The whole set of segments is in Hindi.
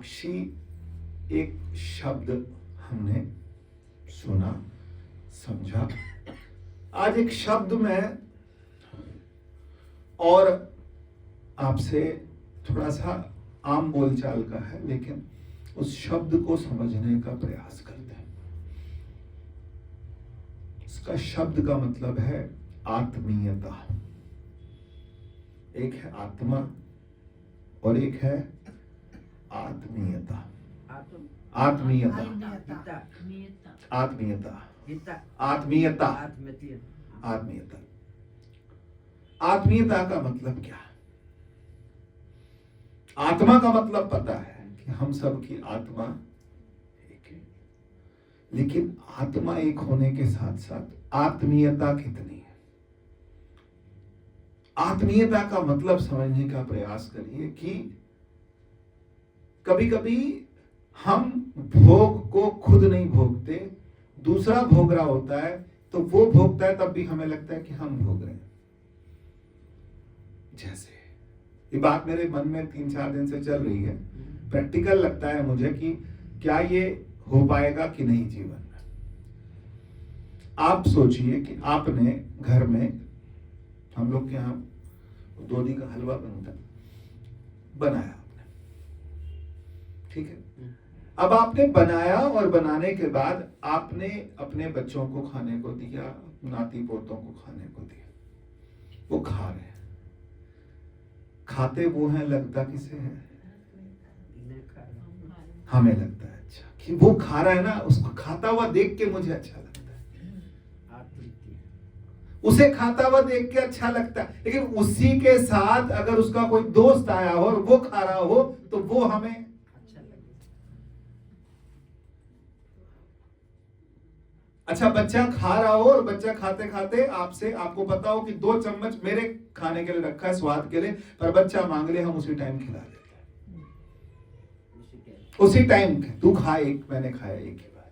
साक्षी एक शब्द हमने सुना, समझा। आज एक शब्द में और आपसे थोड़ा सा आम बोलचाल का है, लेकिन उस शब्द को समझने का प्रयास करते हैं। इसका शब्द का मतलब है आत्मीयता। एक है आत्मा और एक है आत्मीयता। आत्मीयता, आत्मीयता, आत्मीयता, आत्मीयता। आत्मीयता का मतलब क्या है? आत्मा का मतलब पता है कि हम सब की आत्मा एक है, लेकिन आत्मा एक होने के साथ साथ आत्मीयता कितनी है? आत्मीयता का मतलब समझने का प्रयास करिए कि कभी कभी हम भोग को खुद नहीं भोगते, दूसरा भोग रहा होता है, तो वो भोगता है तब भी हमें लगता है कि हम भोग रहे हैं। जैसे ये बात मेरे मन में 3-4 दिन से चल रही है। प्रैक्टिकल लगता है मुझे कि क्या ये हो पाएगा कि नहीं जीवन में। आप सोचिए कि आपने घर में, हम लोग के यहाँ दूधी का हलवा बनता, बनाया आपने, ठीक है। अब आपने बनाया और बनाने के बाद आपने अपने बच्चों को खाने को दिया, नाती पोतों को खाने को दिया, वो खा रहे हैं। खाते वो हैं, लगता किसे है? हमें लगता है अच्छा कि वो खा रहा है ना, उसको खाता हुआ देख के मुझे अच्छा लगता है, उसे खाता हुआ देख के अच्छा लगता है। लेकिन उसी के साथ अगर उसका कोई दोस्त आया हो और वो खा रहा हो तो वो हमें अच्छा। बच्चा खा रहा हो और बच्चा खाते खाते आपको पता हो कि 2 चम्मच मेरे खाने के लिए रखा है, स्वाद के लिए, पर बच्चा मांग ले, हम उसी टाइम खिला देते हैं। उसी टाइम तू खा एक, मैंने खाया एक ही बार।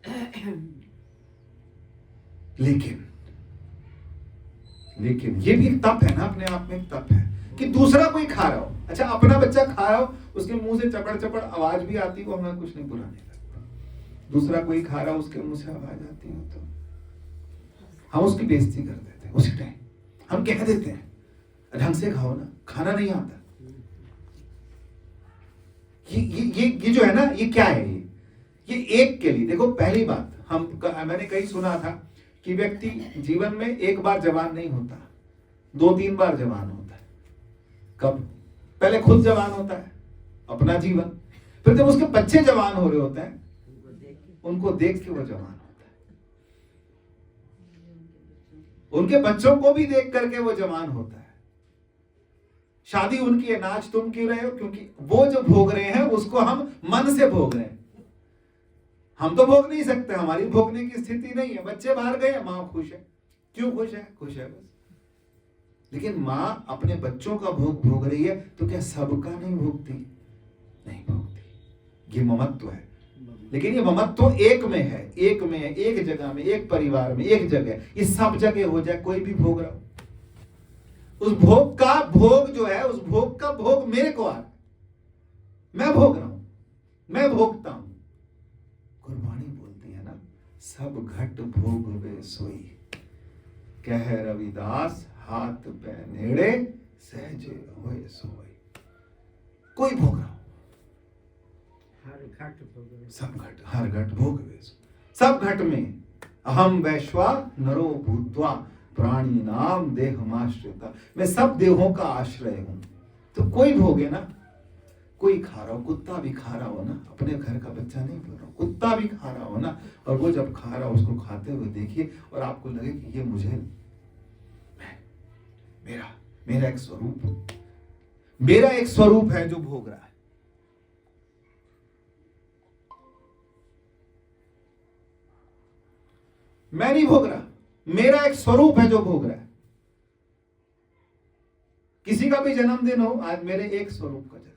लेकिन ये भी एक तप है ना, अपने आप में एक तप है कि दूसरा कोई खा रहा हो। अच्छा, अपना बच्चा खा रहा हो, उसके मुंह से चपड़ चपड़ आवाज भी आती हो, हमें कुछ नहीं बुरा नहीं लगता। दूसरा कोई खा रहा हो, उसके मुंह से आवाज आती हो तो हम उसकी बेइज्जती कर देते हैं। उसी टाइम हम कह देते हैं ढंग से खाओ ना, खाना नहीं आता। ये जो है ना, ये क्या है? ये एक के लिए देखो, पहली बात मैंने कहीं सुना था कि व्यक्ति जीवन में एक बार जवान नहीं होता, 2-3 बार जवान होता है। कब? पहले खुद जवान होता है, अपना जीवन, फिर जब उसके बच्चे जवान हो रहे होते हैं, उनको देख के वो जवान होता है, उनके बच्चों को भी देख करके वो जवान होता है। शादी उनकी है, नाच तुम क्यों रहे हो? क्योंकि वो जो भोग रहे हैं उसको हम मन से भोग रहे हैं। हम तो भोग नहीं सकते, हमारी भोगने की स्थिति नहीं है। बच्चे बाहर गए, माँ खुश है। क्यों खुश है? खुश है बस। लेकिन माँ अपने बच्चों का भोग भोग रही है तो क्या सबका नहीं भोगती? नहीं भोगती। ये ममत्व है। लेकिन ये ममत्व एक में है, एक में है, एक जगह में, एक परिवार में, एक जगह। ये सब जगह हो जाए, कोई भी भोग रहा हो, उस भोग का भोग जो है, उस भोग का भोग मेरे को आ रहा है, मैं भोग रहा हूं, मैं भोगता हूं। गुरबाणी बोलती है ना, सब घट भोग वे सोई, कह रविदास हाथ पे नेड़े सहजे होए सोई। कोई भोग रहा हो, सब घट, हर घट भोग वे सोई। सब घट में अहम वैश्वा नरो भूत्वा प्राणी नाम देहमाश्रिता, मैं सब देहों का आश्रय हूं। तो कोई भोगे ना, कोई खा रहा हो, कुत्ता भी खा रहा हो ना, अपने घर का बच्चा नहीं बोल रहा हूं, कुत्ता भी खा रहा हो ना, और वो जब खा रहा हो उसको खाते हुए देखिए और आपको लगे कि ये मुझे, मेरा एक स्वरूप, मेरा एक स्वरूप है जो भोग रहा है। मैं नहीं भोग रहा, मेरा एक स्वरूप है जो भोग रहा है। किसी का भी जन्मदिन हो, आज मेरे एक स्वरूप का जन्मदिन।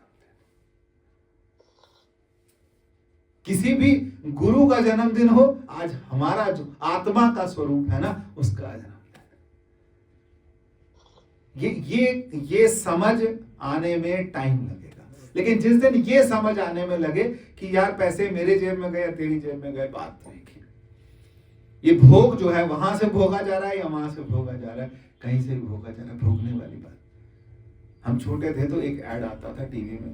किसी भी गुरु का जन्मदिन हो, आज हमारा जो आत्मा का स्वरूप है ना, उसका जन्मदिन। ये समझ आने में टाइम लगेगा। लेकिन जिस दिन ये समझ आने में लगे कि यार पैसे मेरे जेब में गए या तेरी जेब में गए, बात तो एक ही। ये भोग जो है वहां से भोगा जा रहा है या वहां से भोगा जा रहा है, कहीं से भी भोगा जा रहा है, भोगने वाली बात। हम छोटे थे तो एक ऐड आता था टीवी में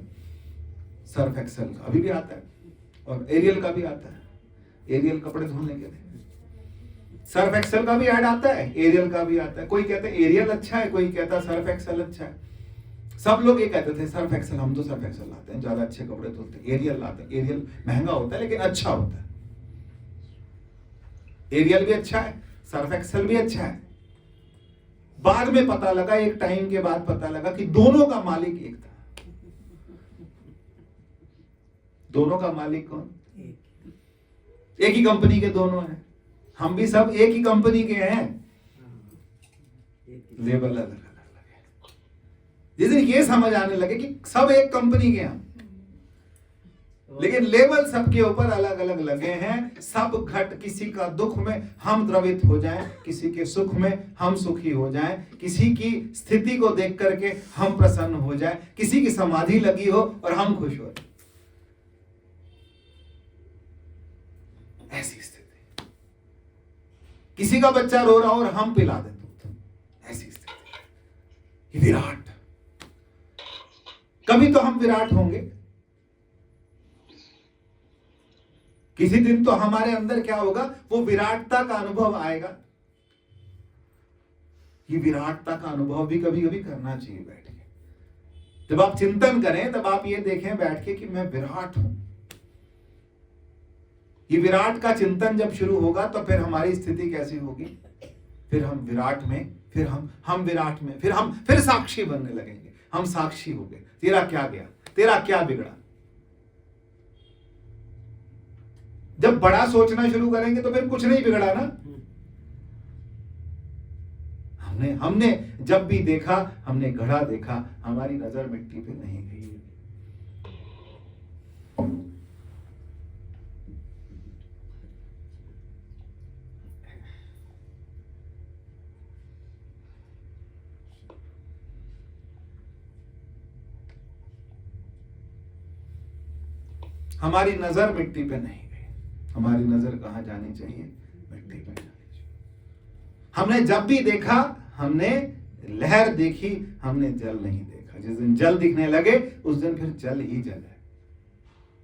सर्फ एक्सेल का, अभी भी आता है, और एरियल का भी आता है, एरियल कपड़े धोने के लिए। सर्फ एक्सेल का भी ऐड आता है, एरियल का भी आता है। कोई कहता है एरियल अच्छा है, कोई कहता है सर्फ एक्सेल अच्छा है। सब लोग ये कहते थे सर्फ एक्सेल, हम तो सर्फ एक्सेल लाते हैं, ज्यादा अच्छे कपड़े धोते हैं। एरियल लाते हैं, एरियल महंगा होता है लेकिन अच्छा होता है। एरियल भी अच्छा है, सर्फ एक्सेल भी अच्छा है। बाद में पता लगा, एक टाइम के बाद पता लगा कि दोनों का मालिक एक था। दोनों का मालिक कौन? एक ही कंपनी के दोनों हैं। हम भी सब एक ही कंपनी के हैं, लेबल अलग अलग है। जिस दिन ये समझ आने लगे कि सब एक कंपनी के हैं लेकिन लेबल सबके ऊपर अलग अलग लगे हैं, सब घट किसी का दुख में हम द्रवित हो जाएं, किसी के सुख में हम सुखी हो जाएं, किसी की स्थिति को देख करके हम प्रसन्न हो जाएं, किसी की समाधि लगी हो और हम खुश हो। ऐसी स्थिति, किसी का बच्चा रो रहा हो और हम पिला दें दूध, ऐसी स्थिति। विराट, कभी तो हम विराट होंगे, किसी दिन तो हमारे अंदर क्या होगा, वो विराटता का अनुभव आएगा। ये विराटता का अनुभव भी कभी कभी करना चाहिए बैठ के। जब आप चिंतन करें तब आप ये देखें बैठ के कि मैं विराट हूं। ये विराट का चिंतन जब शुरू होगा तो फिर हमारी स्थिति कैसी होगी, फिर हम विराट में, फिर हम विराट में, फिर साक्षी बनने लगेंगे। हम साक्षी हो गए, तेरा क्या गया, तेरा क्या बिगड़ा। जब बड़ा सोचना शुरू करेंगे तो फिर कुछ नहीं बिगड़ा ना। हमने जब भी देखा, हमने घड़ा देखा, हमारी नजर मिट्टी पे नहीं गई। हमारी नजर मिट्टी पे नहीं गई, हमारी नजर कहां जानी चाहिए, मिट्टी पे जानी चाहिए। हमने जब भी देखा, हमने लहर देखी, हमने जल नहीं देखा। जिस दिन जल दिखने लगे उस दिन फिर जल ही जल है।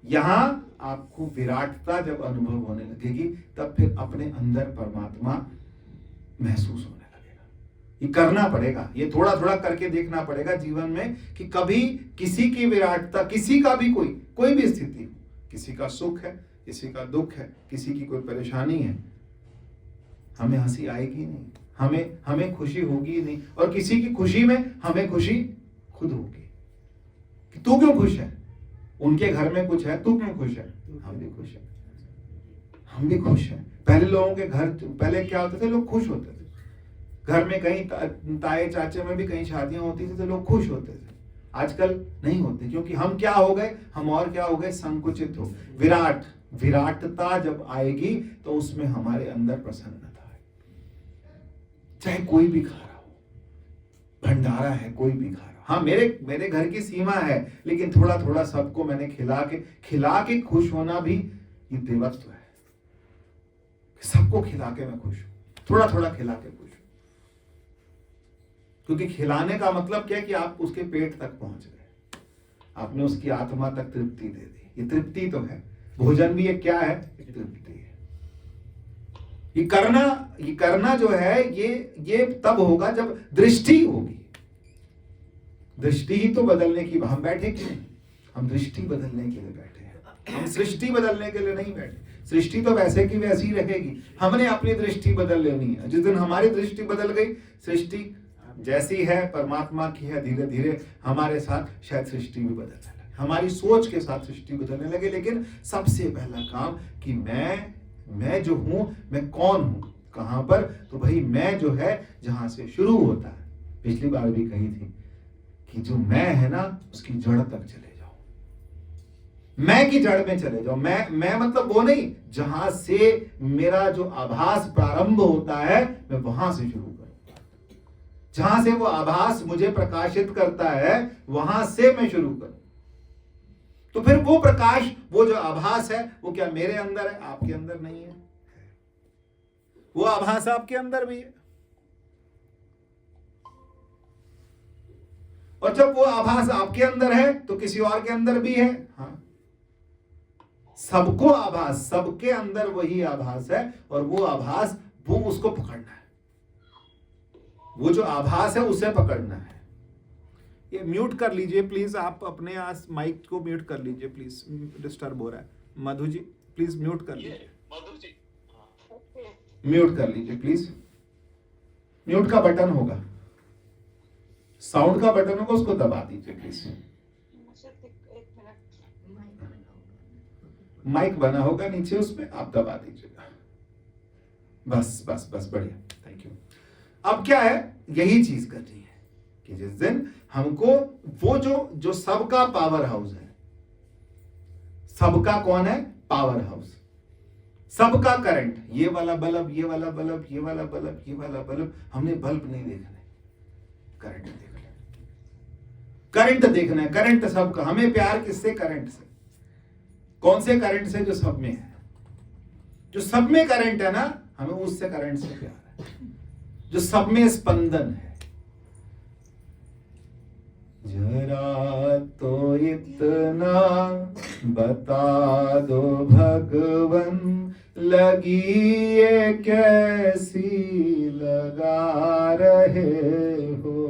यहां आपको विराटता जब अनुभव होने लगेगी तब फिर अपने अंदर परमात्मा महसूस होने लगेगा। ये करना पड़ेगा, ये थोड़ा थोड़ा करके देखना पड़ेगा जीवन में कि कभी किसी की विराटता, किसी का भी कोई भी स्थिति, किसी का सुख है, किसी का दुख है, किसी की कोई परेशानी है, हमें हंसी आएगी नहीं, हमें खुशी होगी नहीं, और किसी की खुशी में हमें खुशी खुद होगी कि तू क्यों खुश है, उनके घर में कुछ है, तू क्यों खुश है, हम भी खुश है, हम भी खुश हैं। पहले लोगों के घर, पहले क्या होते थे, लोग खुश होते थे। घर में कहीं ताए चाचे में भी कहीं शादियां होती थी तो लोग खुश होते थे। आजकल नहीं होते, क्योंकि हम क्या हो गए, हम और क्या हो गए, संकुचित हो। विराटता जब आएगी तो उसमें हमारे अंदर प्रसन्नता है। चाहे कोई भी खा रहा हो, भंडारा है, कोई भी खा रहा हो। हाँ, मेरे घर की सीमा है, लेकिन थोड़ा थोड़ा सबको मैंने खिला के खुश होना भी ये देवत्व है। सबको खिला के मैं खुश हूं, थोड़ा थोड़ा खिला के खुश हूं। क्योंकि खिलाने का मतलब क्या है कि आप उसके पेट तक पहुंच गए, आपने उसकी आत्मा तक तृप्ति दे दी। ये तृप्ति तो है, भोजन भी ये क्या है, तृप्ति है। ये करना जो है ये तब होगा जब दृष्टि होगी। दृष्टि ही तो बदलने की, हम बैठे क्यों, हम दृष्टि बदलने के लिए बैठे हैं, हम सृष्टि बदलने के लिए नहीं बैठे। सृष्टि तो वैसे की वैसी रहेगी, हमने अपनी दृष्टि बदल लेनी है। जिस दिन हमारी दृष्टि बदल गई, सृष्टि जैसी है परमात्मा की है, धीरे धीरे हमारे साथ शायद सृष्टि भी बदलने लगे, हमारी सोच के साथ सृष्टि बदलने लगे। लेकिन सबसे पहला काम कि मैं जो हूं, मैं कौन हूं, कहां पर, तो भाई मैं जो है जहां से शुरू होता है, पिछली बार भी कही थी कि जो मैं है ना उसकी जड़ तक चले जाओ, मैं की जड़ में चले जाओ। मैं मतलब वो नहीं, जहां से मेरा जो आभास प्रारंभ होता है मैं वहां से शुरू करूं, जहां से वो आभास मुझे प्रकाशित करता है वहां से मैं शुरू करूं। तो फिर वो प्रकाश, वो जो आभास है, वो क्या मेरे अंदर है, आपके अंदर नहीं है? वो आभास आपके अंदर भी है। और जब वो आभास आपके अंदर है तो किसी और के अंदर भी है। हाँ, सबको आभास, सबके अंदर वही आभास है, और वो आभास, वो उसको पकड़ना है। वो जो आभास है उसे पकड़ना है। ये म्यूट कर लीजिए प्लीज, आप अपने आस माइक को म्यूट कर लीजिए प्लीज, डिस्टर्ब हो रहा है। मधु जी प्लीज म्यूट कर लीजिए। मधु जी म्यूट कर लीजिए प्लीज। म्यूट का बटन होगा, साउंड का बटन होगा, उसको दबा दीजिए प्लीज। माइक बना होगा नीचे, उसमें आप दबा दीजिएगा। बस बस बस, बढ़िया, थैंक यू। अब क्या है, यही चीज करनी है कि जिस दिन हमको वो जो सबका पावर हाउस है, सबका कौन है, पावर हाउस, सबका करंट, ये वाला बल्ब, ये वाला बल्ब, ये वाला बल्ब, ये वाला बल्ब, हमने बल्ब नहीं देखना है, करंट देखना है, करंट देखना है, करंट सबका। हमें प्यार किससे, करंट से। कौन से करंट से, जो सब में है, जो सब में करंट है ना, हमें उससे करंट से प्यार है, जो सब में स्पंदन है। जरा तो इतना बता दो भगवन, लगी ये कैसी लगा रहे हो।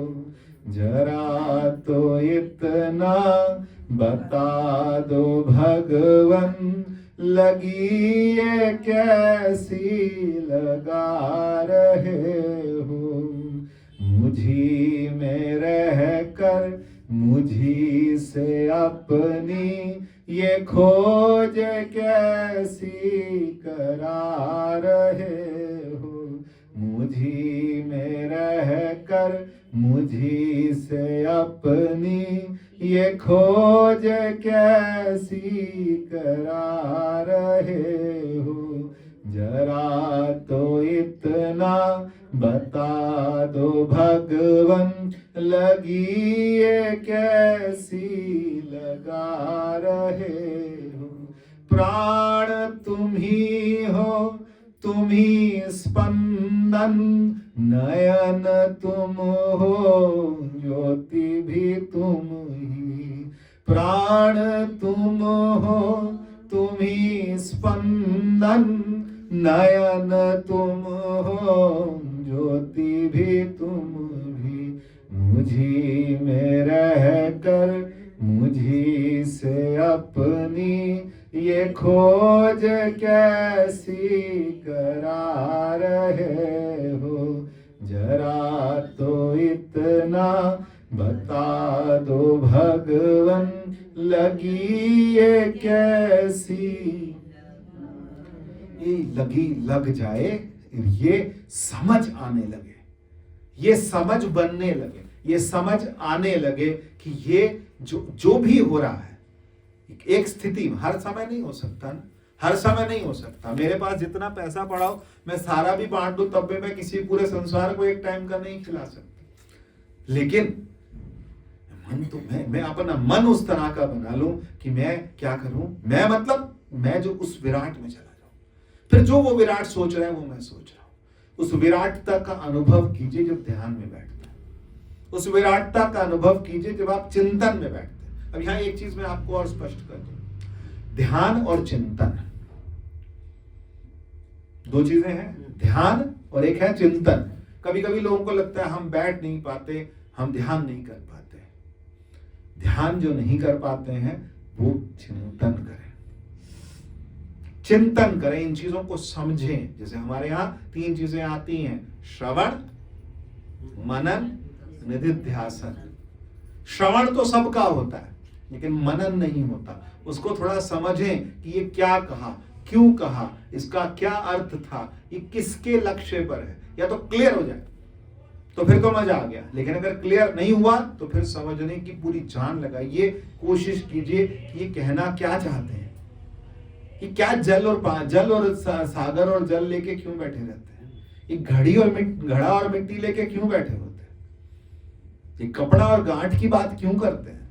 जरा तो इतना बता दो भगवन, लगी ये कैसी लगा रहे हो। मुझी में रह कर मुझी से अपनी ये खोज कैसी करा रहे हो। मुझी में रह कर मुझी से अपनी ये खोज कैसी करा रहे हो। जरा तो इतना बता दो भगवन, लगी ये कैसी लगा रहे हो। प्राण तुम ही हो, तुम ही स्पंदन, नयन तुम हो, ज्योति भी तुम ही। प्राण तुम हो, तुम ही स्पंदन, नयन तुम हो, ज्योति भी तुम भी। मुझी में रह कर मुझी से अपनी ये खोज कैसी करा रहे हो। जरा तो इतना बता दो भगवन, लगी ये कैसी, ये लगी लग जाए, ये समझ आने लगे, ये समझ बनने लगे, ये समझ आने लगे कि ये जो भी हो रहा है एक स्थिति में, हर समय नहीं हो सकता ना, हर समय नहीं हो सकता। मेरे पास जितना पैसा पड़ा हो मैं सारा भी बांट दूं, तब भी मैं किसी पूरे संसार को एक टाइम का नहीं खिला सकता। लेकिन मन तो मैं अपना मन उस तरह का बना लूं कि मैं क्या करूं, मैं मतलब मैं जो उस विराट में चला जाऊं। फिर जो वो विराट सोच रहे हैं वो मैं सोच रहा हूं। उस विराटता का अनुभव कीजिए जब ध्यान में बैठते हैं, उस विराटता का अनुभव कीजिए जब आप चिंतन में बैठते हैं। अब यहाँ एक चीज मैं आपको और स्पष्ट कर दूं, ध्यान और चिंतन दो चीजें हैं, ध्यान और एक है चिंतन। कभी कभी लोगों को लगता है हम बैठ नहीं पाते, हम ध्यान नहीं कर पाते। ध्यान जो नहीं कर पाते हैं वो चिंतन करें, चिंतन करें, इन चीजों को समझें। जैसे हमारे यहाँ 3 चीजें आती हैं, श्रवण, मनन, निधिध्यासन। श्रवण तो सबका होता है लेकिन मनन नहीं होता। उसको थोड़ा समझें कि ये क्या कहा, क्यों कहा, इसका क्या अर्थ था, ये किसके लक्ष्य पर है, या तो क्लियर हो जाए तो फिर तो मजा आ गया। लेकिन अगर क्लियर नहीं हुआ तो फिर समझने की पूरी जान लगाइए, कोशिश कीजिए कि ये कहना क्या चाहते हैं, कि क्या जल और सागर और जल लेके क्यों बैठे रहते हैं, ये घड़ा और मिट्टी लेके क्यों बैठे होते हैं, ये कपड़ा और गांठ की बात क्यों करते हैं।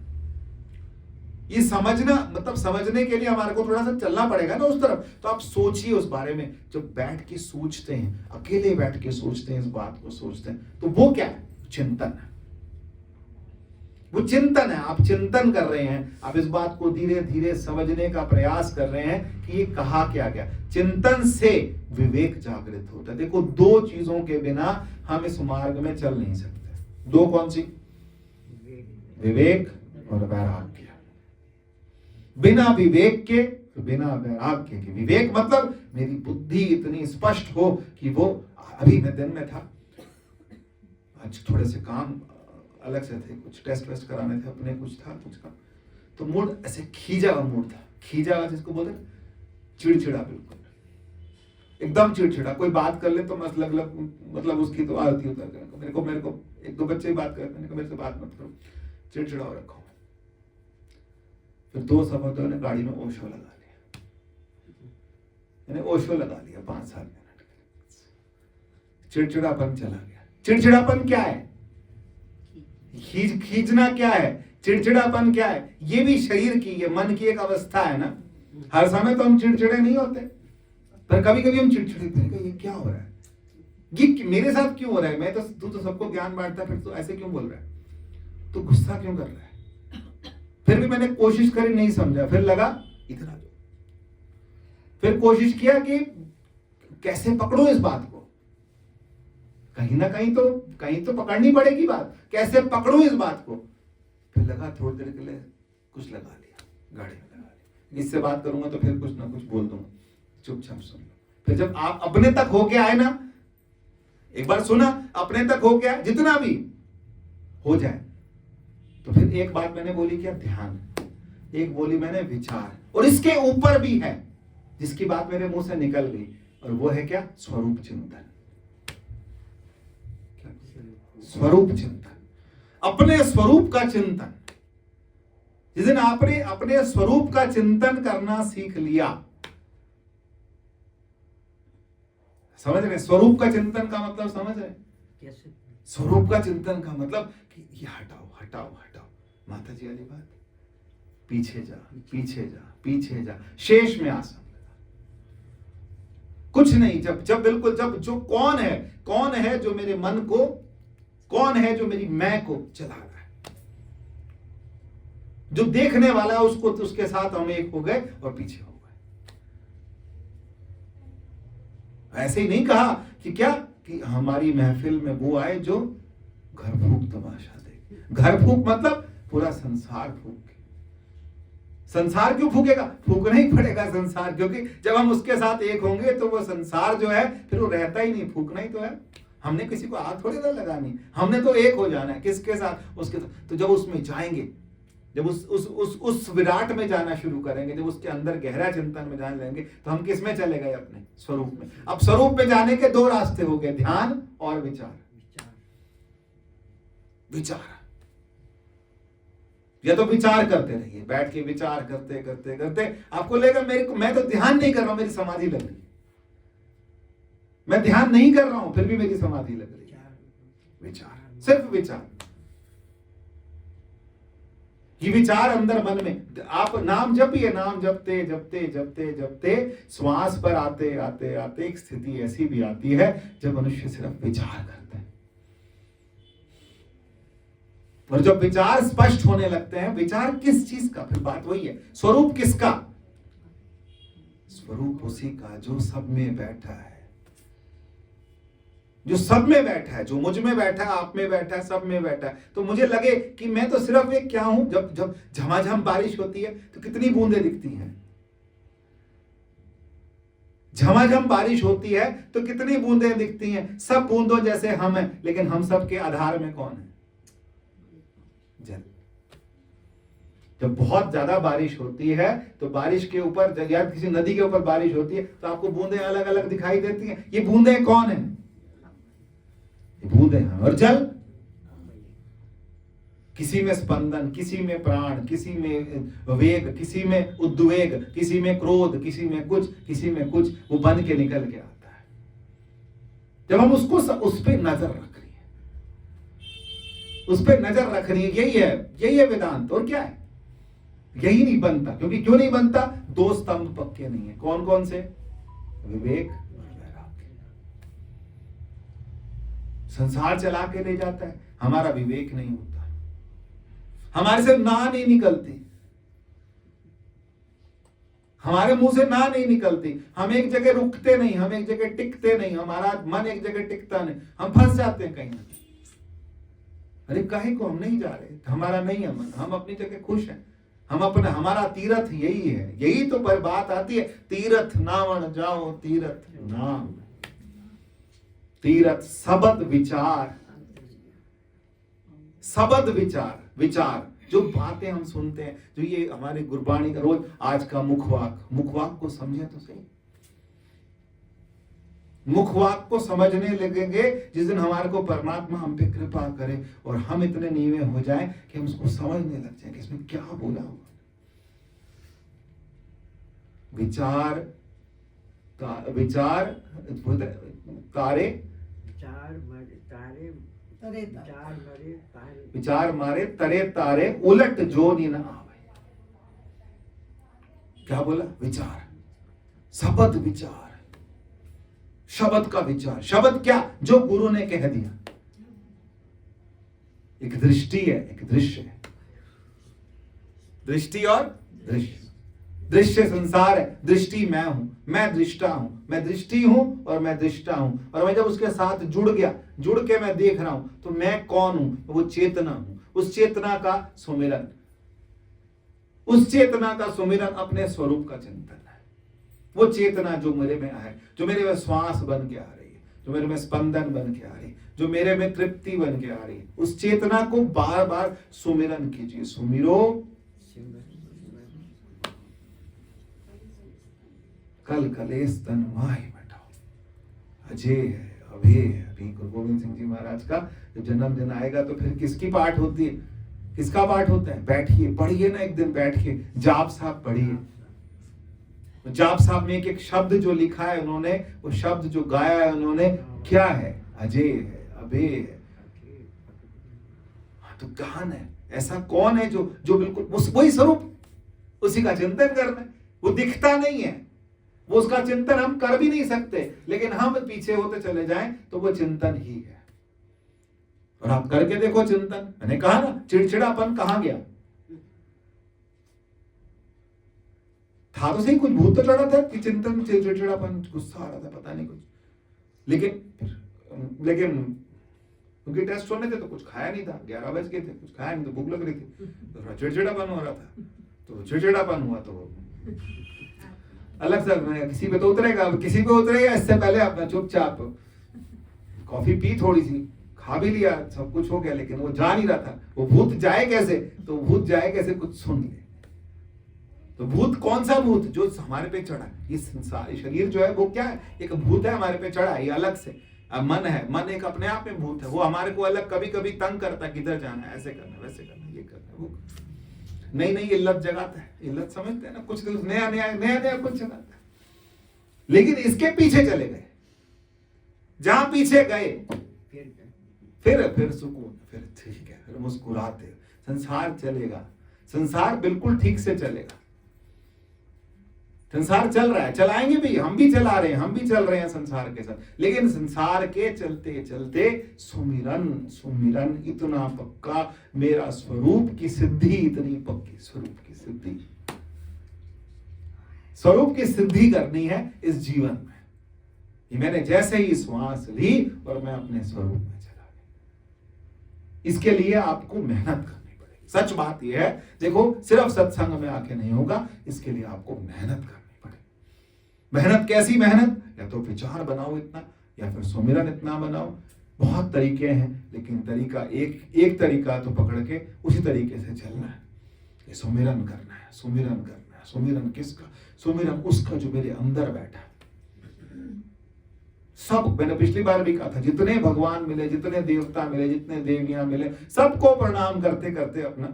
ये समझना मतलब समझने के लिए हमारे को थोड़ा सा चलना पड़ेगा ना उस तरफ। तो आप सोचिए उस बारे में, जब बैठ के सोचते हैं, अकेले बैठ के सोचते हैं, इस बात को सोचते हैं, तो वो क्या है? चिंतन है। वो चिंतन है। आप चिंतन कर रहे हैं, आप इस बात को धीरे धीरे समझने का प्रयास कर रहे हैं कि ये कहा क्या गया। चिंतन से विवेक जागृत होता है। देखो, दो चीजों के बिना हम इस मार्ग में चल नहीं सकते। दो कौन सी? विवेक और वैराग्य। बिना विवेक के, बिना वैराग्य के, विवेक मतलब मेरी बुद्धि इतनी स्पष्ट हो कि वो, अभी मैं दिन में था, आज थोड़े से काम अलग से थे, कुछ टेस्ट वेस्ट कराने थे अपने, कुछ था कुछ का, तो मूड ऐसे खींचा हुआ मूड था। खींचा हुआ जिसको बोलते, चिड़चिड़ा, बिल्कुल एकदम चिड़चिड़ा। कोई बात कर ले तो मतलब उसकी तो आदत ही उतर गई। मेरे को एक दो बच्चे बात करते हैं, मेरे से बात मत करो, चिड़चिड़ा हो रखा हूं। फिर 2 सफातों ने गाड़ी में ओशो लगा लिया, मैंने ओशो लगा लिया 5-7 मिनट, चिड़चिड़ापन चला गया। चिड़चिड़ापन क्या है? खींचना क्या है? चिड़चिड़ापन क्या है? ये भी शरीर की, ये मन की एक अवस्था है ना। हर समय तो हम चिड़चिड़े नहीं होते, पर कभी कभी हम चिड़चिड़े, ये क्या हो रहा है, ये मेरे साथ क्यों हो रहा है? मैं तो, तू तो सबको ज्ञान बांटता, फिर तो ऐसे क्यों बोल रहा है, तो गुस्सा क्यों कर रहा है? फिर भी मैंने कोशिश करी, नहीं समझा, फिर लगा इतना, फिर कोशिश किया कि कैसे पकड़ूं इस बात को, कहीं ना कहीं तो पकड़नी पड़ेगी बात, कैसे पकड़ूं इस बात को। फिर लगा थोड़ी देर के लिए कुछ लगा लिया, गाड़ी में लगा लिया, इससे बात करूंगा तो फिर कुछ ना कुछ बोल दूंगा, चुपचाप सुन लो। फिर जब आप अपने तक होके आए ना, एक बार सुना, अपने तक होके आए, जितना भी हो जाए, तो फिर एक बात मैंने बोली क्या? ध्यान। एक बोली मैंने विचार, और इसके ऊपर भी है जिसकी बात मेरे मुंह से निकल गई, और वो है क्या? स्वरूप चिंतन। स्वरूप चिंतन, अपने स्वरूप का चिंतन। जिस दिन आपने अपने स्वरूप का चिंतन करना सीख लिया, समझ रहे? स्वरूप का चिंतन का मतलब समझ रहे? कैसे? स्वरूप का चिंतन का मतलब कि ये हटाओ हटाओ हटाओ, माता जी वाली बात, पीछे जा पीछे जा पीछे जा, शेष में आसन लगा, कुछ नहीं। जब बिल्कुल, जब जो कौन है जो मेरे मन को, कौन है जो मेरी मैं को चला रहा है, जो देखने वाला है उसको, तो उसके साथ हम एक हो गए और पीछे हो गए। ऐसे ही नहीं कहा कि क्या कि हमारी महफिल में वो आए जो घर फूक तमाशा देखे। घर फूक मतलब पूरा संसार फूके। संसार क्यों फूकेगा? फूकना ही पड़ेगा संसार, क्योंकि जब हम उसके साथ एक होंगे तो वो संसार जो है फिर वो रहता ही नहीं, फूकना ही तो है। हमने किसी को आग थोड़ी ना लगानी, हमने तो एक हो जाना है। किसके साथ? उसके साथ। तो जब उसमें जाएंगे, जब उस विराट में जाना शुरू करेंगे, जब उसके अंदर गहरा चिंतन में जाने लगेंगे, तो हम किस में चले गए? अपने स्वरूप में। अब स्वरूप में जाने के 2 रास्ते हो गए, ध्यान और विचार। विचार, या तो विचार करते रहिए, बैठ के विचार करते करते करते आपको लगेगा मैं तो ध्यान नहीं कर रहा हूं, मेरी समाधि लग रही है। मैं ध्यान नहीं कर रहा हूं, फिर भी मेरी समाधि लग रही है। विचार, सिर्फ विचार। ये विचार अंदर मन में, आप नाम जपिए, नाम जपते जपते जपते जपते श्वास पर आते आते आते एक स्थिति ऐसी भी आती है जब मनुष्य सिर्फ विचार करते हैं। और जब विचार स्पष्ट होने लगते हैं, विचार किस चीज का? फिर बात वही है, स्वरूप किसका? स्वरूप उसी का जो सब में बैठा है, जो सब में बैठा है, जो मुझ में बैठा है, आप में बैठा है, सब में बैठा है। तो मुझे लगे कि मैं तो सिर्फ एक क्या हूं। जब झमाझम बारिश होती है तो कितनी बूंदें दिखती हैं। झमाझम बारिश होती है तो कितनी बूंदें दिखती हैं। सब बूंदों जैसे हम हैं, लेकिन हम सब के आधार में कौन है? जल। जब बहुत ज्यादा बारिश होती है तो बारिश के ऊपर, या किसी नदी के ऊपर बारिश होती है, तो आपको बूंदें अलग अलग दिखाई देती हैं। ये बूंदें कौन है? बूंदें हैं। और जल, किसी में स्पंदन, किसी में प्राण, किसी में वेग, किसी में उद्वेग, किसी में क्रोध, किसी में कुछ वो बन के निकल के आता है। जब हम उसको उस पर नजर रख रही है, उस पर नजर रख रही है, यही है वेदांत। और क्या है? यही नहीं बनता। क्योंकि क्यों नहीं बनता? दो स्तंभ पक्के नहीं है। कौन कौन से? विवेक और वैराग्य। संसार चला के ले जाता है, हमारा विवेक नहीं होता, हमारे से ना नहीं निकलती, हमारे मुंह से ना नहीं निकलती, हम एक जगह रुकते नहीं, हम एक जगह टिकते नहीं, हमारा मन एक जगह टिकता नहीं, हम फंस जाते हैं कहीं ना कहीं। अरे काहे को हम नहीं जा रहे? हमारा नहीं है मन, हम अपनी जगह खुश हैं, हम अपने, हमारा तीर्थ यही है। यही तो बात आती है, तीर्थ नावण जाओ तीर्थ नाम, तीर्थ शब्द विचार, शब्द विचार, विचार जो बातें हम सुनते हैं, जो ये हमारे गुरबाणी का रोज आज का मुखवाक, मुखवाक को समझे तो सही। मुखवाक को समझने लगेंगे जिस दिन हमारे को परमात्मा हम पे कृपा करे और हम इतने नीवे हो जाएं कि हम उसको समझने लग जाए कि इसमें क्या बोला हुआ। विचार विचार तारे, विचार मारे तरे तारे, उलट जो नी ना आवे। क्या बोला? विचार, शब्द विचार, शब्द का विचार। शब्द क्या? जो गुरु ने कह दिया। एक दृष्टि है, एक दृश्य है, दृष्टि और दृश्य। दृश्य संसार है, दृष्टि मैं हूं, मैं दृष्टा हूं, मैं दृष्टि हूं और मैं दृष्टा हूं। और मैं जब उसके साथ जुड़ गया, जुड़ के मैं देख रहा हूं, तो मैं कौन हूं? वो चेतना हूं। उस चेतना का सुमिरन, उस चेतना का सुमिरन अपने स्वरूप का चिंतन है। वो चेतना जो मेरे में है, जो मेरे में श्वास बन के आ रही है, जो मेरे में स्पंदन बन के आ रही है, जो मेरे में तृप्ति बन के आ रही है, उस चेतना को बार बार सुमिरन कीजिए। सुमिरो कल कलेश तन माही मिटाओ। अजय है, अभय है। अभी गुरु गोविंद सिंह जी महाराज का जब जन्मदिन आएगा तो फिर किसकी पाठ होती है? किसका पाठ होता है? बैठिए, पढ़िए ना, एक दिन बैठ के जाप साहब पढ़िए। जाप साहब में एक एक शब्द जो लिखा है उन्होंने, वो शब्द जो गाया है उन्होंने, क्या है? अजय है, अभय है। हाँ, तो गहन है। ऐसा कौन है जो बिल्कुल वही स्वरूप, उसी का चिंतन करना है। वो दिखता नहीं है, वो उसका चिंतन हम कर भी नहीं सकते, लेकिन हम पीछे होते चले जाएं तो वो चिंतन ही है। और आप करके देखो चिंतन। मैंने कहा ना, चिड़चिड़ापन कहां गया था? तो सही, कुछ भूत तो चढ़ा था कि चिंतन, चिड़चिड़ापन, गुस्सा आ रहा था, पता नहीं कुछ। लेकिन क्योंकि टेस्ट होने थे तो कुछ खाया नहीं था, 11 बज गए थे, कुछ खाया नहीं, तो भूख लग रही थी, तो चिड़चिड़ापन हो रहा था। तो चिड़चिड़ापन हुआ तो अलग से किसी पे तो उतरेगा, किसी पे उतरेगा। इससे पहले अपना चुपचाप कॉफी पी, थोड़ी सी खा भी लिया, सब कुछ हो गया, लेकिन वो जा नहीं रहा था। वो भूत जाए कैसे? तो भूत जाए कैसे? कुछ सुन ले। तो भूत कौन सा भूत? जो हमारे पे चढ़ा। ये संसार शरीर जो है वो क्या है? एक भूत है हमारे पे चढ़ा, ये अलग से। अब मन है, मन एक अपने आप में भूत है, वो हमारे को अलग कभी कभी तंग करता है, किधर जाना है, ऐसे करना, वैसे करना, ये करना, वो नई नई इल्लत जगाता है। इल्लत समझते हैं ना, कुछ नया नया कुछ जगाता है। लेकिन इसके पीछे चले गए, जहां पीछे गए फिर सुकून, फिर ठीक है, फिर मुस्कुराते, संसार चलेगा। संसार बिल्कुल ठीक से चलेगा। संसार चल रहा है, चलाएंगे भी, हम भी चला रहे हैं, हम भी चल रहे हैं संसार के साथ। लेकिन संसार के चलते चलते सुमिरन, सुमिरन इतना पक्का, मेरा स्वरूप की सिद्धि इतनी पक्की, स्वरूप की सिद्धि, स्वरूप की सिद्धि करनी है इस जीवन में। कि मैंने जैसे ही श्वास ली और मैं अपने स्वरूप में चला गया। इसके लिए आपको मेहनत करनी पड़ेगी। सच बात यह है, देखो सिर्फ सत्संग में आके नहीं होगा, इसके लिए आपको मेहनत करनी पड़ेगी। मेहनत कैसी मेहनत? या तो विचार बनाओ इतना, या फिर सुमिरन इतना बनाओ। बहुत तरीके हैं, लेकिन तरीका एक तरीका तो पकड़ के उसी तरीके से चलना है। ये सुमिरन करना है, सुमिरन करना है। सुमिरन किसका? सुमिरन उसका जो मेरे अंदर बैठा है। सब, मैंने पिछली बार भी कहा था, जितने भगवान मिले, जितने देवता मिले, जितने देवियां मिले, सबको प्रणाम करते करते अपना,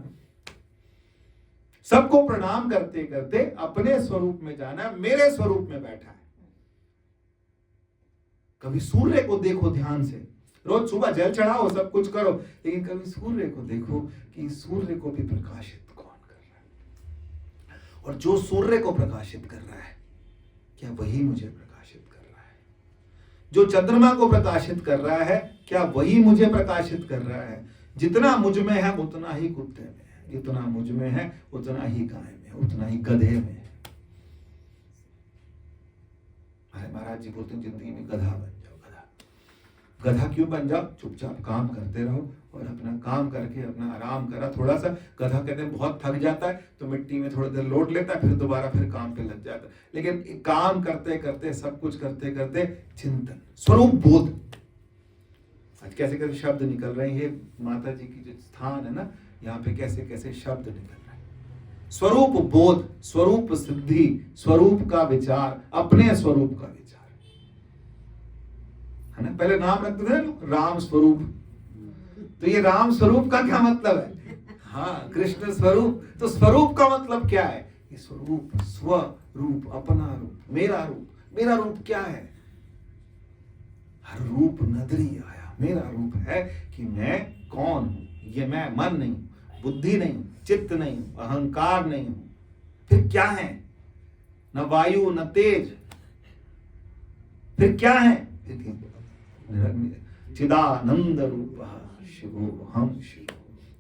सबको प्रणाम करते करते अपने स्वरूप में जाना। मेरे स्वरूप में बैठा है। कभी सूर्य को देखो ध्यान से, रोज सुबह जल चढ़ाओ, सब कुछ करो, लेकिन कभी सूर्य को देखो कि सूर्य को भी प्रकाशित कौन कर रहा है। और जो सूर्य को प्रकाशित कर रहा है, क्या वही मुझे प्रकाशित कर रहा है? जो चंद्रमा को प्रकाशित कर रहा है, क्या वही मुझे प्रकाशित कर रहा है? जितना मुझ में है उतना ही कुत्ते में है, जितना मुझ में है उतना ही गाय में, उतना ही गधे में है। अरे महाराज जी बोलते हैं जिंदगी में गधा बन जाओ। गधा क्यों बन जाओ? चुपचाप काम करते रहो और अपना काम करके अपना आराम करा। थोड़ा सा गधा कहते हैं बहुत थक जाता है तो मिट्टी में थोड़ी देर लोट लेता है, फिर दोबारा फिर काम पे लग जाता है। लेकिन काम करते करते, सब कुछ करते करते चिंतन, स्वरूप बोध। आज कैसे कैसे शब्द निकल रहे हैं, ये माता जी की जो स्थान है ना, यहाँ पे कैसे कैसे शब्द निकल रहे हैं। स्वरूप बोध, स्वरूप सिद्धि, स्वरूप का विचार, अपने स्वरूप का विचार है ना। पहले नाम रखते थे ना राम स्वरूप, तो ये राम स्वरूप का क्या मतलब है? हाँ, कृष्ण स्वरूप। तो स्वरूप का मतलब क्या है? ये स्वरूप, स्वरूप, अपना रूप, मेरा रूप। मेरा रूप क्या है? हर रूप नदरी आया। मेरा रूप है कि मैं कौन हूं। ये मैं मन नहीं हूं, बुद्धि नहीं हूं, चित्त नहीं हूं, अहंकार नहीं हूं। फिर क्या है? न वायु न तेज। फिर क्या है? चिदानंद रूप शिवो हम शिव।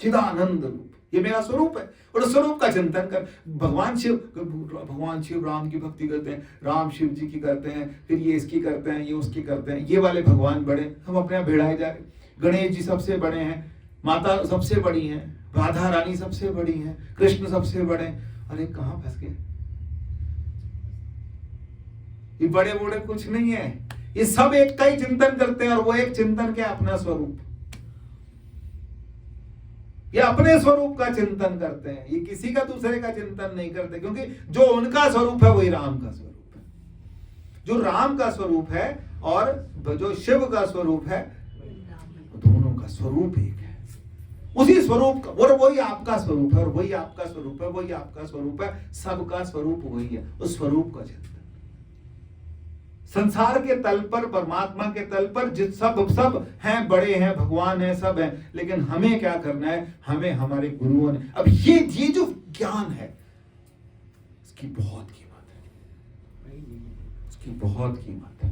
चिदानंद रूप, ये मेरा स्वरूप है। और स्वरूप का चिंतन कर। भगवान शिव राम की भक्ति करते हैं, राम शिव जी की करते हैं, फिर ये इसकी करते हैं, ये उसकी करते हैं। ये वाले भगवान बड़े, हम अपने यहाँ भिड़ाए जा रहे। गणेश जी सबसे बड़े हैं, माता सबसे बड़ी हैं, राधा रानी सबसे बड़ी हैं, कृष्ण सबसे बड़े। अरे कहाँ फंस गए? ये बड़े बड़े कुछ नहीं है, ये सब एक का ही चिंतन करते हैं। और वो एक चिंतन क्या? अपना स्वरूप। ये अपने स्वरूप का चिंतन करते हैं, ये किसी का दूसरे का चिंतन नहीं करते, क्योंकि जो उनका स्वरूप है वही राम का स्वरूप है। जो राम का स्वरूप है और जो शिव का स्वरूप है, दोनों का स्वरूप एक है। उसी स्वरूप का, और वही आपका स्वरूप है, और वही आपका स्वरूप है, वही आपका स्वरूप है। सबका स्वरूप वही है। उस स्वरूप का चिंतन संसार के तल पर, परमात्मा के तल पर सब हैं, बड़े हैं, भगवान है, सब हैं। लेकिन हमें क्या करना है? हमें हमारे गुरुओं ने, अब ये जो ज्ञान है, इसकी बहुत कीमत है। इसकी बहुत कीमत है।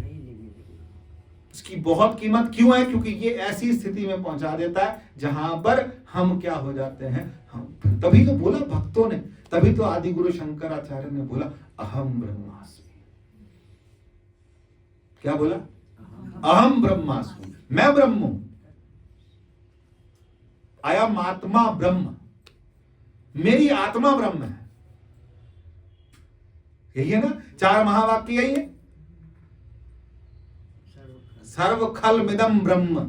इसकी बहुत कीमत क्यों है? क्योंकि ये ऐसी स्थिति में पहुंचा देता है जहां पर हम क्या हो जाते हैं, हम। तभी तो बोला भक्तों ने, तभी तो आदि गुरु शंकराचार्य ने बोला अहम ब्रह्मास्मि। क्या बोला? अहम ब्रह्मास्मि, मैं ब्रह्म हूं। अयम आत्मा ब्रह्म, मेरी आत्मा ब्रह्म है। यही है ना, 4 महावाक्य यही है। सर्व खलमिदं ब्रह्म,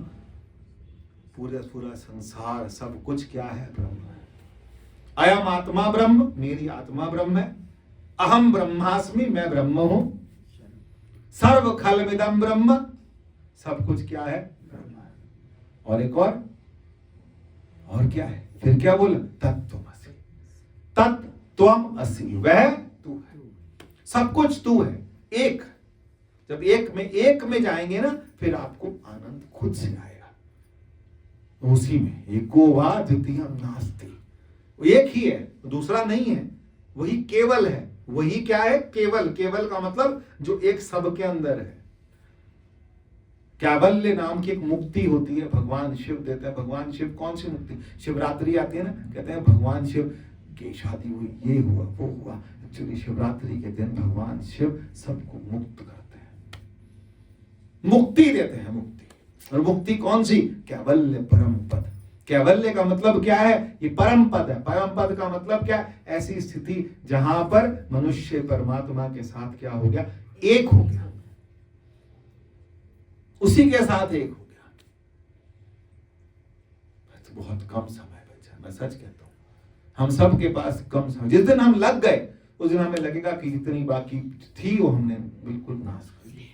पूरा संसार सब कुछ क्या है? ब्रह्म है। अयम आत्मा ब्रह्म, मेरी आत्मा ब्रह्म है। अहम ब्रह्मास्मि, मैं ब्रह्म हूं। सर्व खलमिदं ब्रह्म, सब कुछ क्या है? ब्रह्म है। और एक और क्या है? फिर क्या बोला? तत्त्वमसि, तत्त्वमसि, वह तू है, सब कुछ तू है। एक, जब एक में जाएंगे ना, फिर आपको आनंद खुद से आएगा। उसी में एको वा द्वितीयम नास्ति, एक ही है, दूसरा नहीं है, वही केवल है। वही क्या है? केवल। केवल का मतलब जो एक सब के अंदर है। कैवल्य नाम की एक मुक्ति होती है, भगवान शिव देते हैं। भगवान शिव कौन सी मुक्ति? शिवरात्रि आती है ना, कहते हैं भगवान शिव की शादी हुई, ये हुआ, वो हुआ। एक्चुअली शिवरात्रि के दिन भगवान शिव सबको मुक्त करते हैं, मुक्ति देते हैं, मुक्ति। और मुक्ति कौन सी? कैवल्य परम पद। कैवल्य का मतलब क्या है? ये परम पद है। परम पद का मतलब क्या? ऐसी स्थिति जहां पर मनुष्य परमात्मा के साथ क्या हो गया? एक हो गया, उसी के साथ एक हो गया। तो बहुत कम समय बचा, मैं सच कहता हूं, हम सब के पास कम समय। जिस दिन हम लग गए उस दिन हमें लगेगा कि जितनी बाकी थी वो हमने बिल्कुल नाश कर दी,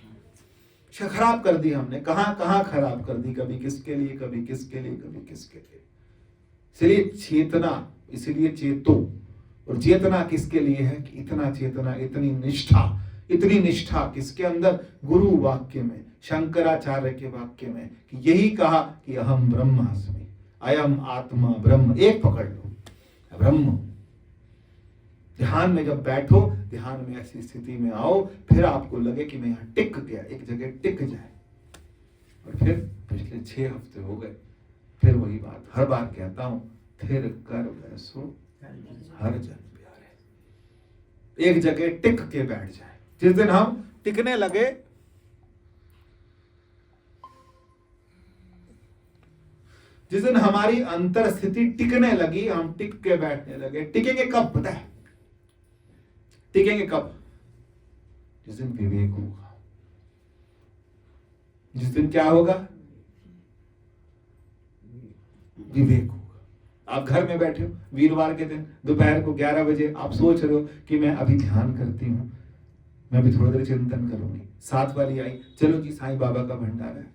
खराब कर दी हमने। कहां खराब कर दी, कभी किसके लिए, कभी किसके लिए, कभी किसके लिए। इसलिए चेतना, इसलिए चेतो। और चेतना किसके लिए है? कि इतना चेतना, इतनी निष्ठा किसके अंदर? गुरु वाक्य में, शंकराचार्य के वाक्य में, कि यही कहा कि अहम ब्रह्मास्मि, अयम आत्मा ब्रह्म। एक पकड़ लो, ब्रह्म। ध्यान में जब बैठो, ध्यान में ऐसी स्थिति में आओ, फिर आपको लगे कि मैं यहाँ टिक गया, एक जगह टिक जाए। और फिर पिछले 6 हफ्ते हो गए, फिर वही बात हर बार कहता हूं, फिर कर वैसो हर जन प्यारे। एक जगह टिक के बैठ जाए। जिस दिन हम टिकने लगे, जिस दिन हमारी अंतर स्थिति टिकने लगी, हम टिक के बैठने लगे। टिकेंगे कब पता है? टिकेंगे कब? जिस दिन विवेक होगा। जिस दिन क्या होगा? विवेक होगा। आप घर में बैठे हो, वीरवार के दिन दोपहर को 11 बजे आप सोच रहे हो कि मैं अभी ध्यान करती हूं, मैं अभी थोड़ी देर चिंतन करूंगी। 7 वाली आई, चलो जी साईं बाबा का भंडारा है,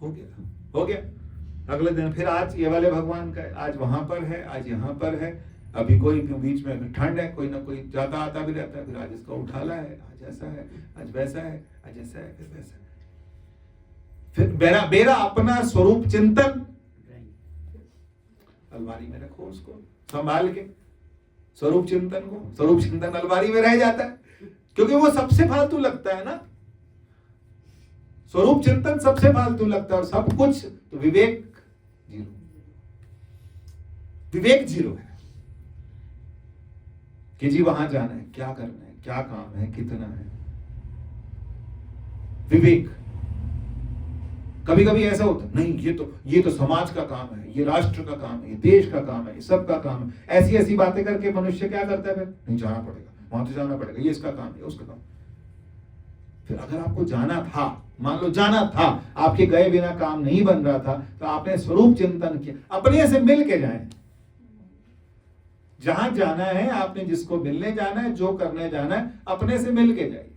हो गया, हो गया। अगले दिन फिर आज ये वाले भगवान का है, आज वहां पर है, आज यहाँ पर है। अभी कोई बीच में ठंड है, कोई ना कोई जाता आता भी रहता है, फिर आज इसका उठाला है, आज ऐसा है, आज वैसा है, आज ऐसा है, फिर वैसा है। फिर मेरा अपना स्वरूप चिंतन अलमारी में रखो, उसको संभाल के स्वरूप चिंतन को। स्वरूप चिंतन अलमारी में रह जाता है, क्योंकि वो सबसे फालतू लगता है ना। स्वरूप चिंतन सबसे फालतू लगता है, और सब कुछ तो विवेक जीरो। विवेक जीरो है कि जी वहां जाना है, क्या करना है, क्या काम है, कितना है। विवेक। कभी कभी ऐसा होता है, नहीं ये तो समाज का काम है, ये राष्ट्र का काम है, ये देश का काम है, ये सबका काम है। ऐसी ऐसी बातें करके मनुष्य क्या करता है? फिर नहीं, जाना पड़ेगा, वहां तो जाना पड़ेगा, ये इसका काम है, उसका काम। फिर अगर आपको जाना था, मान लो जाना था, आपके गए बिना काम नहीं बन रहा था, तो आपने स्वरूप चिंतन किया। अपने से मिल के जाए, जहां जाना है, आपने जिसको मिलने जाना है, जो करने जाना है, अपने से मिल के जाइए।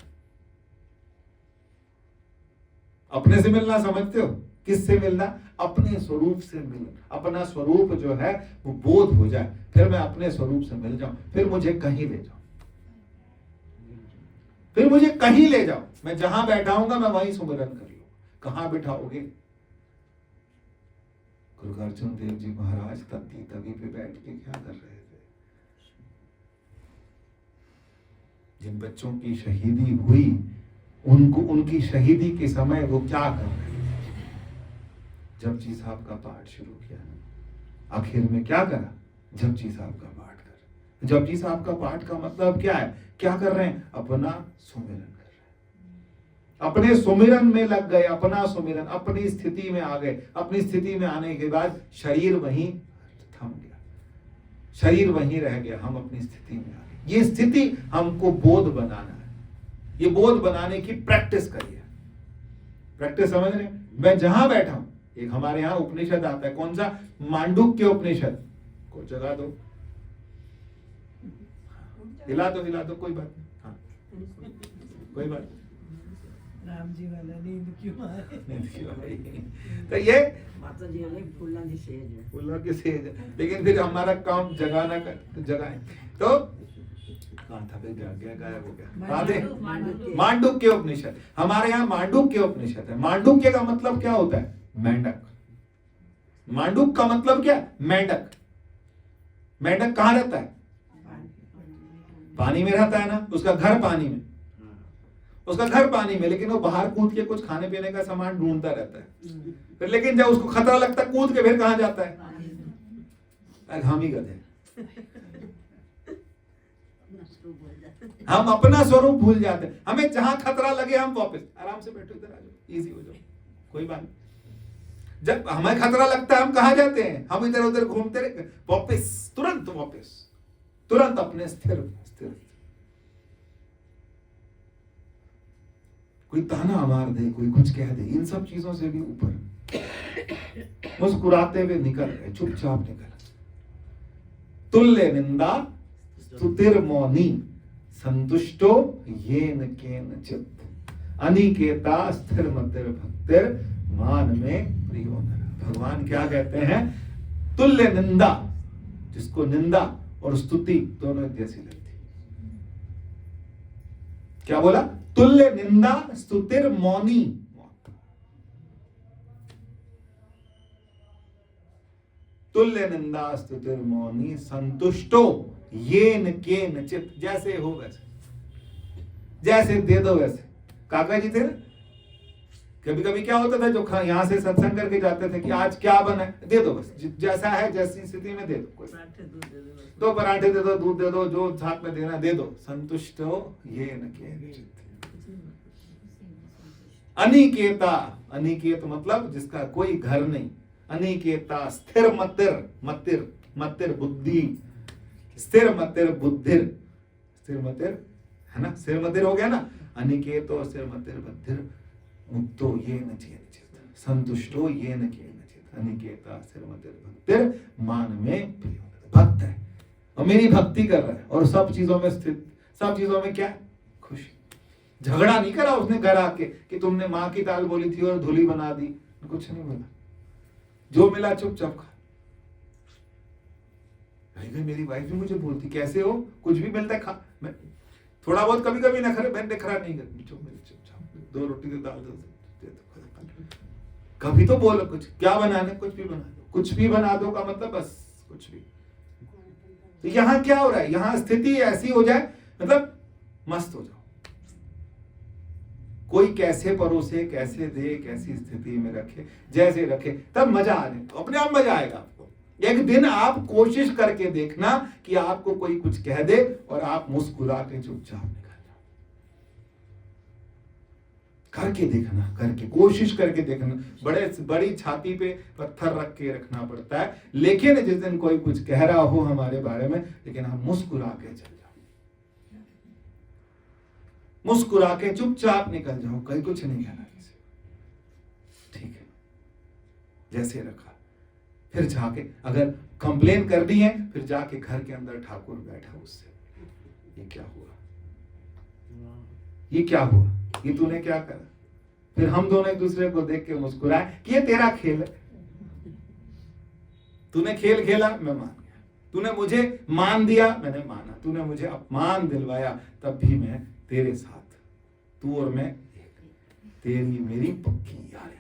अपने से मिलना समझते हो? किससे मिलना? अपने स्वरूप से मिलना। अपना स्वरूप जो है वो बोध हो जाए, फिर मैं अपने स्वरूप से मिल जाऊं, फिर मुझे कहीं ले जाओ, फिर मुझे कहीं ले जाओ, मैं जहां बैठाऊंगा मैं वहीं सुमिरन कर लूं। कहां बिठाओगे? गुरु अर्जुन देव जी महाराज तभी पे बैठ के क्या कर रहे थे? जिन बच्चों की शहीदी हुई, उनको उनकी शहीदी के समय वो क्या कर रहे थे? जपजी साहब का पाठ शुरू किया, आखिर में क्या करा? जपजी साहब का पाठ कर। जपजी साहब का पाठ का मतलब क्या है? क्या कर रहे हैं? अपना सुमिरन कर रहे हैं। अपने सुमिरन में लग गए, अपना सुमिरन, अपनी स्थिति में आ गए। अपनी स्थिति में आने के बाद शरीर वहीं थम गया, शरीर वहीं रह गया, हम अपनी स्थिति में आ गए। ये स्थिति हमको बोध बनाना है। ये बोध बनाने की प्रैक्टिस करिए। प्रैक्टिस समझ रहे? मैं जहां बैठा हूं, एक हमारे यहां उपनिषद आता है, कौन सा? मांडुक्य उपनिषद को जगा दो, हिला दो, कोई बात नहीं। हाँ, कोई बात नहीं। राम जी वाला नींद क्यों आए? तो ये माता जी वाले फूलों की सेज है, फूलों की सेज है, लेकिन फिर हमारा काम जगाना का, तो जगाए। तो कहाँ था? फिर गया, गायब हो गया। मांडुक्य उपनिषद, हमारे यहाँ मांडुक्य उपनिषद है। मांडुक्य का मतलब क्या होता है? मेंढक। मांडुक का मतलब क्या? मेंढक। मेंढक कहाँ रहता है? पानी में रहता है ना, उसका घर पानी में, उसका घर पानी में, लेकिन वो बाहर कूद के कुछ खाने पीने का सामान ढूंढता रहता है। फिर लेकिन जब उसको खतरा लगता है, कूद के फिर कहाँ जाता है? हम ही गधे, हम अपना स्वरूप भूल जाते हैं। हमें जहां खतरा लगे हम वापस आराम से बैठो, इधर आ जाओ, इजी हो जाओ, कोई बात नहीं। जब हमें खतरा लगता है हम कहां जाते हैं? हम इधर उधर घूमते रहे, वापस, तुरंत अपने स्थिर। कोई ताना मार दे, कोई कुछ कह दे, इन सब चीजों से भी ऊपर मुस्कुराते हुए निकल गए, चुपचाप निकल। तुल्य निंदा स्तुतिर मौनी संतुष्टो येन केनचित् अनिकेता स्थिर मतिर भक्तिर मान में प्रियो नर। भगवान क्या कहते हैं? तुल्य निंदा, जिसको निंदा और स्तुति दोनों जैसी लगती। क्या बोला? तुल्य निंदा स्तुतिर मौनी। तुल्य निंदा स्तुतिर्मौनी संतुष्टो येन केन चित। जैसे हो वैसे, जैसे दे दो वैसे। काका जी थे ना, कभी कभी क्या होता था, जो यहाँ से सत्संग करके जाते थे कि आज क्या बना है, दे दो बस, जैसा है जैसी स्थिति में दे दो। कोई तो पराठे दे दो, दूध दे दो, जो साथ में देना दे दो। संतुष्ट हो ये न के। अनिकेता, अनिकेत मतलब जिसका कोई घर नहीं। अनिकेता स्थिर मतिर, मतिर मतिर बुद्धि, स्थिर मतिर बुद्धिर, स्थिर मतिर है ना, स्थिर मतिर हो गया ना। अनिकेतो स्थिर मतिर बुद्धिर मुक्तो ये न चेत, संतुष्टो ये न चेत। अनिकेता स्थिर मतिर भक्तिर मान में प्रिय। भक्त है और मेरी भक्ति कर रहा है और सब चीजों में स्थित, सब चीजों में क्या खुशी। झगड़ा नहीं करा उसने घर आके कि तुमने माँ की दाल बोली थी और धुली बना दी, कुछ नहीं बोला। जो मिला चुपचाप खा। मेरी वाइफ भी मुझे बोलती कैसे हो, कुछ भी मिलता है खा। मैं थोड़ा बहुत कभी कभी नखरे, मैं नखरा नहीं करती, चुपचाप 2 रोटी दे दाल दे दो। कभी तो बोलो कुछ, क्या बनाने, कुछ भी बना दो। कुछ भी बना दो का मतलब बस कुछ भी। तो यहाँ क्या हो रहा है, यहाँ स्थिति ऐसी हो जाए मतलब मस्त हो जाओ। कोई कैसे परोसे, कैसे दे, कैसी स्थिति में रखे, जैसे रखे, तब मजा आने, तो अपने आप मजा आएगा आपको। एक दिन आप कोशिश करके देखना कि आपको कोई कुछ कह दे और आप मुस्कुरा के चुपचाप निकल जाओ। करके देखना, करके कोशिश करके देखना। बड़ी छाती पे पत्थर रख के रखना पड़ता है, लेकिन जिस दिन कोई कुछ कह रहा हो हमारे बारे में, लेकिन हम मुस्कुरा के चल जाओ, मुस्कुरा के चुपचाप निकल जाओ। कहीं कुछ नहीं कहना किसी, ठीक है, जैसे रखा। फिर जाके अगर कंप्लेन कर दी है, फिर जाके घर के अंदर ठाकुर बैठा उससे, ये क्या हुआ, ये क्या हुआ, ये तूने क्या करा। फिर हम दोनों एक दूसरे को देख के मुस्कुराए कि ये तेरा खेल है, तूने खेल खेला, मैं मान गया। तूने मुझे मान दिया, मैंने माना। तूने मुझे अपमान दिलवाया, तब भी मैं तेरे साथ, तू और मैं एक। तेरी मेरी पक्की यारी,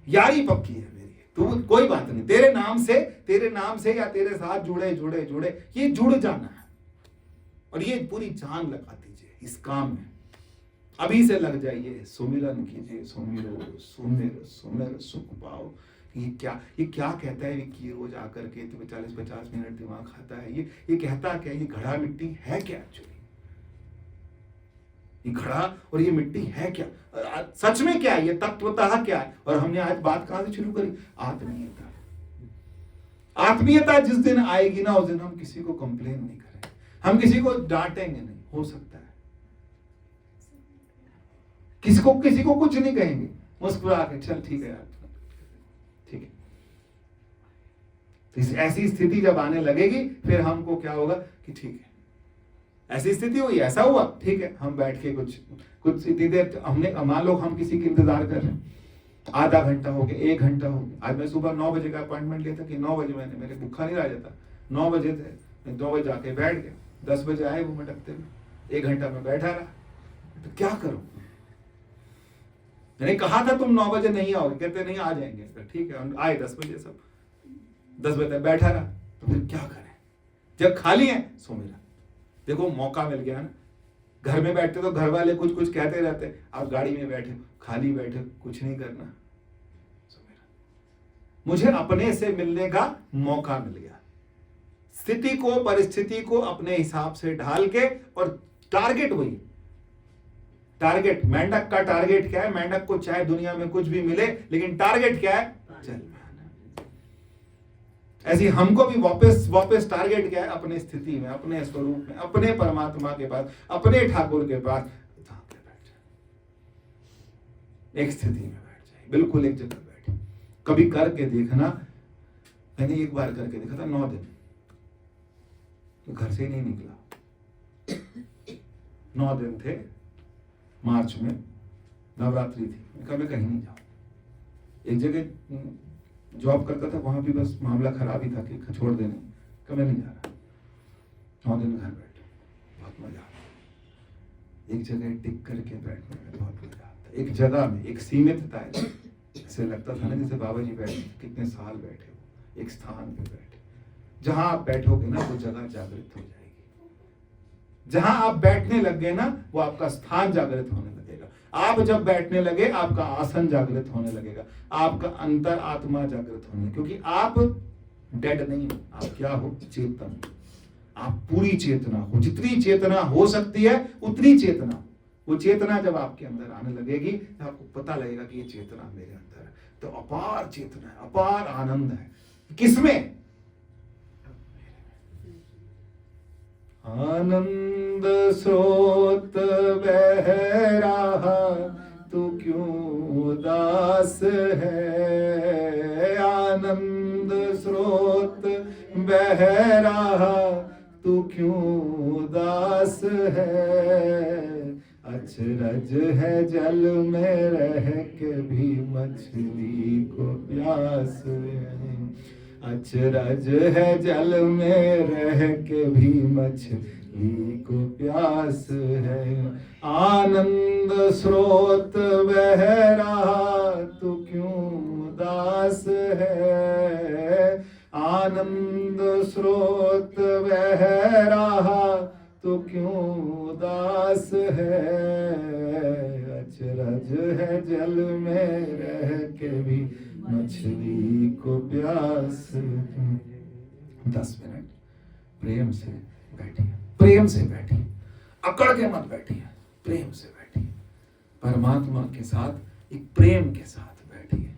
यारी पक्की है मेरी। तू कोई बात नहीं, तेरे नाम से या तेरे साथ जुड़े जुड़े जुड़े, ये जुड़ जाना है। और ये पूरी जान लगा दीजिए इस काम में, अभी से लग जाइए। सुमिरन कीजिए, सुमिरो सुमिर सुमिर सुख पाओ। ये क्या कहता है कि रोज आकर के 40-50 मिनट दिमाग खाता है। ये कहता क्या, ये घड़ा मिट्टी है क्या एक्चुअली, ये घड़ा और ये मिट्टी है क्या, सच में क्या है, ये तत्वतः क्या है। और हमने आज बात कहां से शुरू करी, आत्मीयता। आत्मीयता जिस दिन आएगी ना, उस दिन हम किसी को कंप्लेन नहीं करेंगे, हम किसी को डांटेंगे नहीं। हो सकता है किसी को कुछ नहीं कहेंगे, मुस्कुरा के चल ठीक है यार, ठीक है। तो ऐसी स्थिति जब आने लगेगी, फिर हमको क्या होगा कि ठीक है, ऐसी स्थिति हुई, ऐसा हुआ, ठीक है, हम बैठ के कुछ इतनी देर हमने, मान लो हम किसी की इंतजार कर रहे हैं, आधा घंटा हो गया, 1 घंटा हो गया। आज मैं सुबह 9 बजे का अपॉइंटमेंट लिया था कि 9 बजे मेरे भूखा नहीं रह जाता। 9 बजे थे, मैं 2 बजे जाके बैठ गया, 10 बजे आए वो मटकते हुए, 1 घंटा में बैठा रहा। तो क्या करूं, मैंने कहा था तुम 9 बजे नहीं आओगे, कहते नहीं आ जाएंगे। ठीक है, आए 10 बजे, सब 10 बजे तक बैठा रहा। तो फिर क्या करें, जब खाली है सो मेरा, देखो मौका मिल गया ना। घर में बैठते तो घर वाले कुछ कुछ कहते रहते, आप गाड़ी में बैठे, खाली बैठे, कुछ नहीं करना, सो मेरा। मुझे अपने से मिलने का मौका मिल गया। स्थिति को, परिस्थिति को अपने हिसाब से ढाल के, और टारगेट वही, टारगेट, मेंढक का टारगेट क्या है, मेंढक को चाहे दुनिया में कुछ भी मिले, लेकिन टारगेट क्या है, चल। ऐसी हमको भी वापस टारगेट क्या है, अपने स्थिति में, अपने स्वरूप में, अपने परमात्मा के पास, अपने ठाकुर के पास बैठ जाए, एक स्थिति में बैठ जाए, बिल्कुल एक जगह बैठे। कभी करके देखना, मैंने एक बार करके देखा था, 9 दिन तो घर से ही नहीं निकला। 9 दिन थे, मार्च में नवरात्रि थी, कभी कहीं नहीं जाऊं। एक जगह जॉब करता था, वहां भी बस मामला खराब ही था कि छोड़ देने का, मैं नहीं जा रहा। 9 दिन घर बैठे, बहुत मजा आता। एक जगह टिक करके बैठने में बहुत मजा आता। एक जगह में, एक सीमित था, ऐसे लगता था ना जैसे बाबा जी बैठे, कितने साल बैठे हो। एक स्थान पे बैठे, जहां आप बैठोगे ना वो जगह जागृत हो जाएगी। जहां आप बैठने लग गए ना वो आपका स्थान जागृत होने लगेगा। आप जब बैठने लगे आपका आसन जागृत होने लगेगा, आपका अंतर आत्मा जागृत होने, क्योंकि आप डेड नहीं हो, आप क्या हो? चेतन। आप पूरी चेतना हो, जितनी चेतना हो सकती है उतनी चेतना हो। वो चेतना जब आपके अंदर आने लगेगी तो आपको पता लगेगा कि ये चेतना मेरे अंदर है। तो अपार चेतना है, अपार आनंद है। किसमें? आनंद स्रोत बह रहा तू क्यों उदास है, आनंद स्रोत बह रहा तू क्यों उदास है, अचरज है जल में रह के भी मछली को प्यास है, अचरज है जल में रह के भी मछली को प्यास है, आनंद स्रोत बह रहा तू क्यों उदास है, आनंद स्रोत बह रहा तो क्यों उदास है, अचरज है जल में रह के भी मछली को प्यास। 10 मिनट प्रेम से बैठिए, प्रेम से बैठिए, अकड़ के मत बैठिए, प्रेम से बैठिए, परमात्मा के साथ एक प्रेम के साथ बैठिए,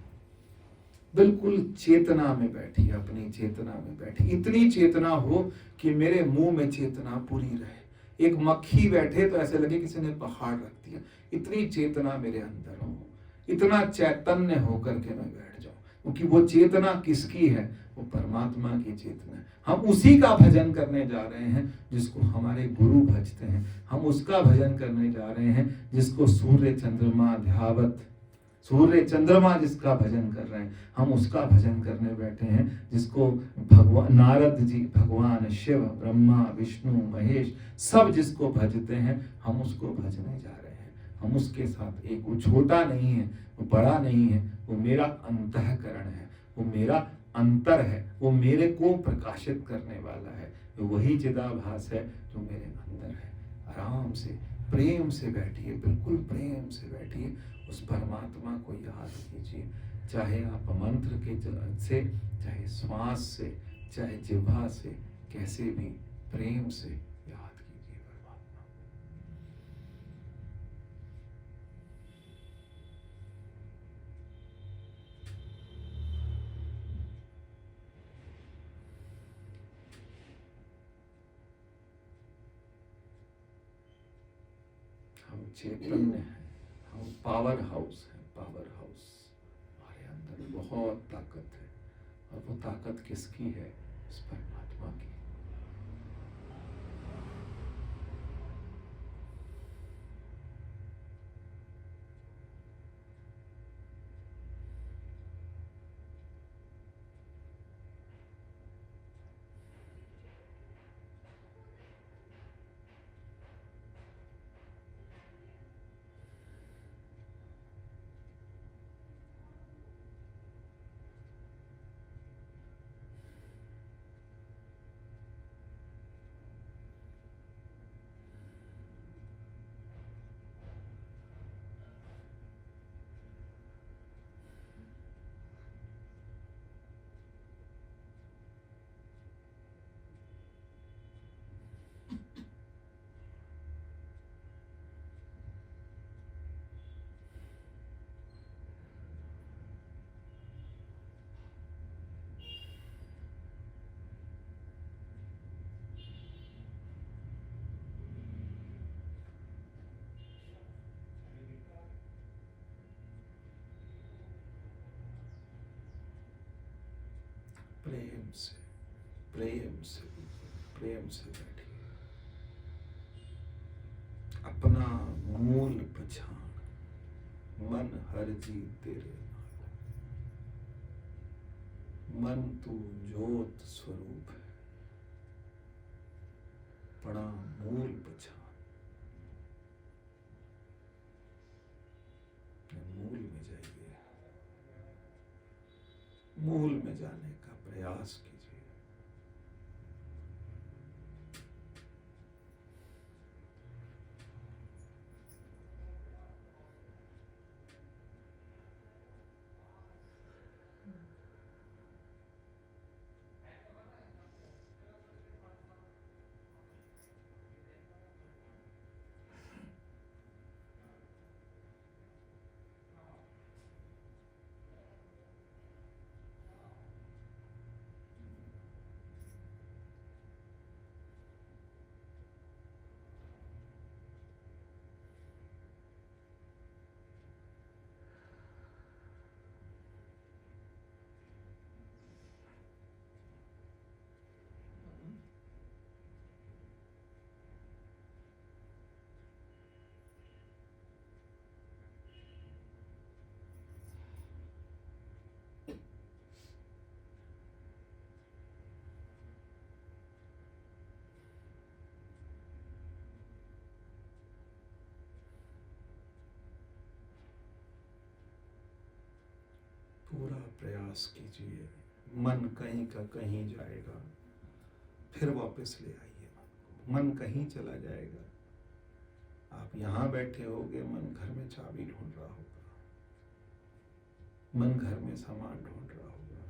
बिल्कुल चेतना में बैठिए, अपनी चेतना में बैठिए। इतनी चेतना हो कि मेरे मुंह में चेतना पूरी रहे। एक मक्खी बैठे तो ऐसे लगे किसी ने पहाड़ रख दिया। इतनी चेतना मेरे अंदर हो, इतना चैतन्य होकर के मैं बैठ जाऊं, क्योंकि वो चेतना किसकी है? वो परमात्मा की चेतना है। हम उसी का भजन करने जा रहे हैं जिसको हमारे गुरु भजते हैं। हम उसका भजन करने जा रहे हैं जिसको सूर्य चंद्रमा ध्यावत, सूर्य चंद्रमा जिसका भजन कर रहे हैं, हम उसका भजन करने बैठे हैं जिसको भगवान नारद जी, भगवान शिव, ब्रह्मा, विष्णु, महेश सब जिसको भजते हैं, हम उसको भजने जा रहे हैं। हम उसके साथ एक, वो छोटा नहीं है, वो बड़ा नहीं है, वो मेरा अंतःकरण है, वो मेरा अंतर है, वो मेरे को प्रकाशित करने वाला है। वही चिदाभास है जो मेरे अंदर है। आराम से प्रेम से बैठिए, बिल्कुल प्रेम से बैठिए, उस परमात्मा को याद कीजिए। चाहे आप मंत्र के से, चाहे श्वास से, चाहे जिह्वा से, कैसे भी प्रेम से याद कीजिए परमात्मा। हम चैतन्य हैं, हम पावर हाउस है, पावर हाउस। हमारे अंदर बहुत ताकत है, और वो ताकत किसकी है? उस परमात्मा की। प्रेम से, प्रेम से, प्रेम से बैठिए। अपना मूल पहचान, मन हर जी तेरे नाल, मन तू ज्योत स्वरूप है, अपना मूल पहचान। मूल में जाइए, मूल में जाने का प्रयास प्रयास कीजिए। पूरा प्रयास कीजिए। मन कहीं का कहीं जाएगा, फिर वापस ले आइए। मन कहीं चला जाएगा, आप यहां बैठे होगे, मन घर में चाबी ढूंढ रहा होगा, मन घर में सामान ढूंढ रहा होगा,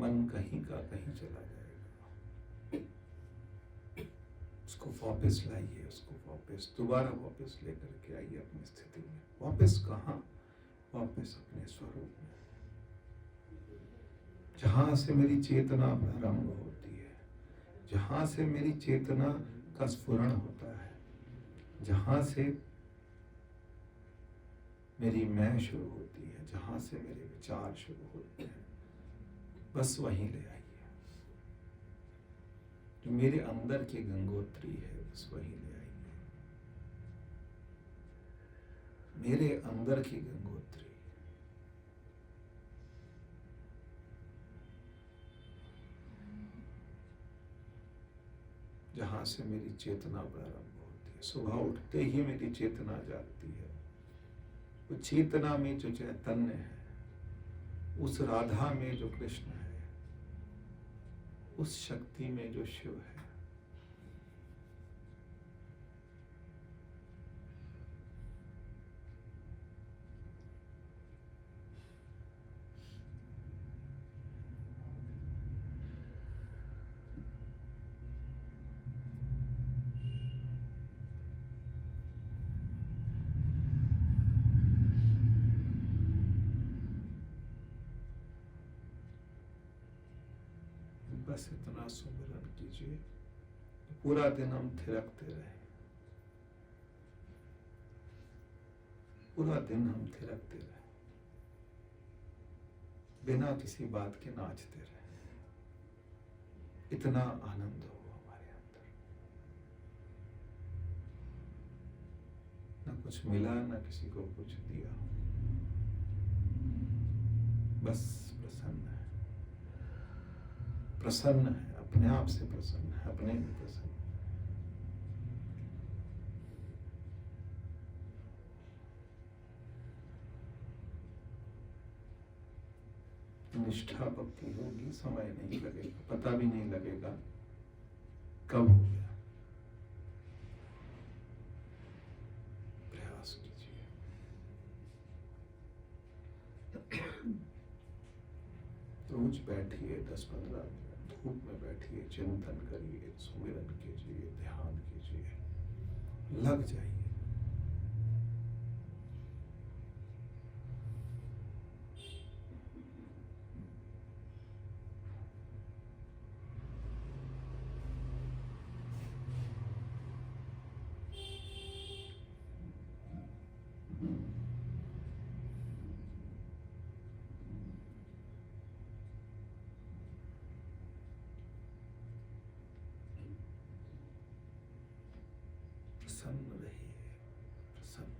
मन कहीं का कहीं चला जाएगा। उसको वापस लाइए, उसको वापस दोबारा वापस लेकर के आइए अपनी स्थिति में। वापस कहाँ? वापस अपने स्वरूप में, जहां से मेरी चेतना प्रारंभ होती है, जहां से मेरी चेतना का स्फुरण होता है, जहां से मेरी मैं शुरू होती है, जहां से मेरे विचार शुरू होते हैं, बस वहीं ले आइए। जो मेरे अंदर की गंगोत्री है, बस वहीं ले आइए। मेरे अंदर की गंगोत्री, जहां से मेरी चेतना प्रारंभ होती है। सुबह उठते ही मेरी चेतना जागती है। वो चेतना में जो चैतन्य है, उस राधा में जो कृष्ण है, उस शक्ति में जो शिव है, बस इतना सुमिरन कीजिए, पूरा दिन हम थिरकते रहे, पूरा दिन हम थिरकते रहे, बिना किसी बात के नाचते रहे। इतना आनंद हो हमारे अंदर। ना कुछ मिला, ना किसी को कुछ दिया, बस प्रसन्न है, प्रसन्न है, अपने आप से प्रसन्न है, अपने में प्रसन्न है। निष्ठा भक्ति होगी, समय नहीं लगेगा, पता भी नहीं लगेगा कब हो गया। प्रयास कीजिए। रोज बैठिए 10-15 मिनट, धूप में बैठिए, चिंतन करिए, सुमिरन कीजिए, ध्यान कीजिए, लग जाइए। प्रसन्न रहिए, प्रसन्न।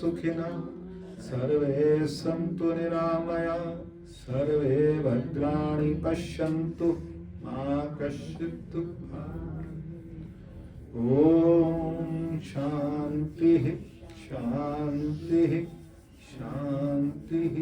सुखिनः सर्वे सन्तु निरामया सर्वे भद्राणि पश्यन्तु मा कश्चित् दुःखभाग्। ॐ शान्तिः शान्तिः शान्तिः।